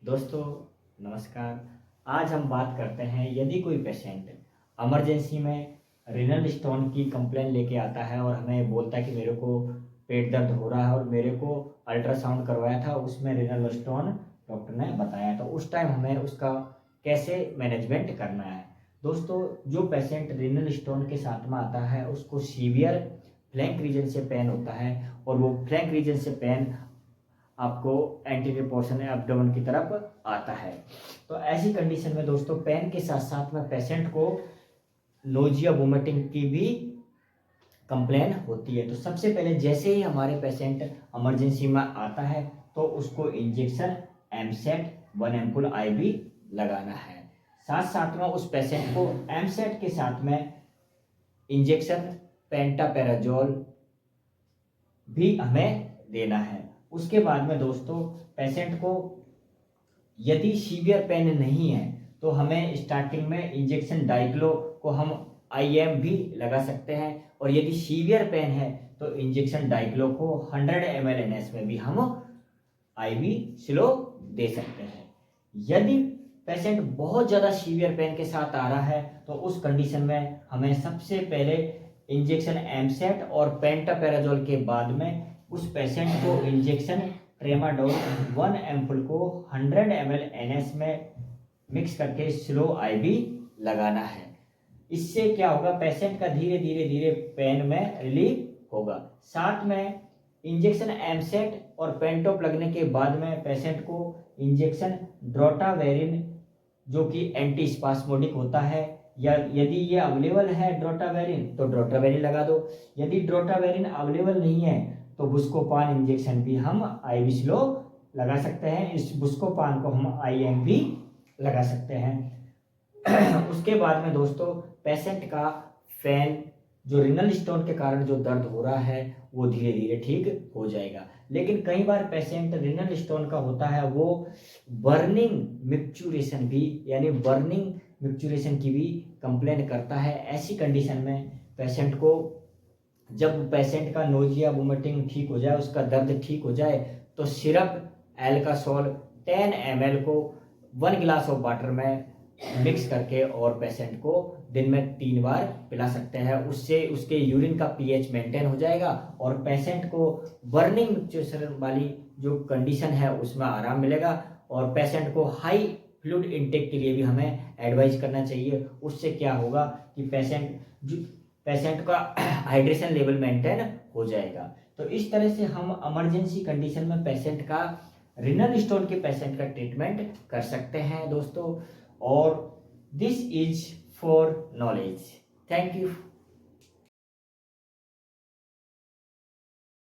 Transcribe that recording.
दोस्तों नमस्कार। आज हम बात करते हैं, यदि कोई पेशेंट इमरजेंसी में रीनल स्टोन की कंप्लेन लेके आता है और हमें बोलता है कि मेरे को पेट दर्द हो रहा है और मेरे को अल्ट्रासाउंड करवाया था, उसमें रीनल स्टोन डॉक्टर ने बताया, तो उस टाइम हमें उसका कैसे मैनेजमेंट करना है। दोस्तों, जो पेशेंट रीनल स्टोन के साथ में आता है उसको सीवियर फ्लैंक रीजन से पेन होता है और वो फ्लैंक रीजन से पेन आपको एंटीरियर पोर्शन एब्डोमेन की तरफ आता है। तो ऐसी कंडीशन में दोस्तों पेन के साथ साथ में पेशेंट को नोजिया वोमिटिंग की भी कंप्लेन होती है। तो सबसे पहले जैसे ही हमारे पेशेंट इमरजेंसी में आता है तो उसको इंजेक्शन एमसेट 1 एम्पुल आईवी लगाना है। साथ साथ में उस पेशेंट को एमसेट के साथ में इंजेक्शन पेंटापेराजोल भी हमें देना है। उसके बाद में दोस्तों पेशेंट को यदि सीवियर पेन नहीं है तो हमें स्टार्टिंग में इंजेक्शन डाइक्लो को हम आईएम भी लगा सकते हैं, और यदि सीवियर पेन है तो इंजेक्शन डाइक्लो को 100 ml NS में भी हम आईवी स्लो दे सकते हैं। यदि पेशेंट बहुत ज़्यादा सीवियर पेन के साथ आ रहा है तो उस कंडीशन में हमें सबसे पहले इंजेक्शन एमसेट और पेंटापेराजोल के बाद में उस पेशेंट को इंजेक्शन ट्रेमाडोल 1 एम्पुल को 100 ml NS में मिक्स करके स्लो आईवी लगाना है। इससे क्या होगा, पेशेंट का धीरे धीरे धीरे पेन में रिलीफ होगा। साथ में इंजेक्शन एमसेट और पेंटोप लगने के बाद में पेशेंट को इंजेक्शन ड्रोटावेरिन जो कि एंटी स्पास्मोडिक होता है, या यदि ये अवेलेबल है ड्रोटावेरिन तो ड्रोटावेरिन लगा दो। यदि ड्रोटावेरिन अवेलेबल नहीं है तो बुस्कोपान इंजेक्शन भी हम आईवी स्लो लगा सकते हैं। इस बुस्कोपान को हम आईएम भी लगा सकते हैं। उसके बाद में दोस्तों पेशेंट का फैन जो रीनल स्टोन के कारण जो दर्द हो रहा है वो धीरे धीरे ठीक हो जाएगा। लेकिन कई बार पेशेंट रीनल स्टोन का होता है वो बर्निंग मिक्चुरेशन भी यानी बर्निंग मिक्चुरेशन की भी कंप्लेन करता है। ऐसी कंडीशन में पेशेंट को जब पेशेंट का नोजिया वोमिटिंग ठीक हो जाए, उसका दर्द ठीक हो जाए, तो सिरप एल्कासोल 10 ml को 1 गिलास ऑफ वाटर में मिक्स करके और पेशेंट को दिन में 3 बार पिला सकते हैं। उससे उसके यूरिन का पीएच मेंटेन हो जाएगा और पेशेंट को बर्निंग मिक्चुरेशन वाली जो कंडीशन है उसमें आराम मिलेगा। और पेशेंट को हाई फ्लूइड इनटेक के लिए भी हमें एडवाइस करना चाहिए। उससे क्या होगा कि पेशेंट का हाइड्रेशन लेवल मेंटेन हो जाएगा। तो इस तरह से हम इमरजेंसी कंडीशन में पेशेंट का रीनल स्टोन के पेशेंट का ट्रीटमेंट कर सकते हैं दोस्तों। और this is for knowledge. Thank you.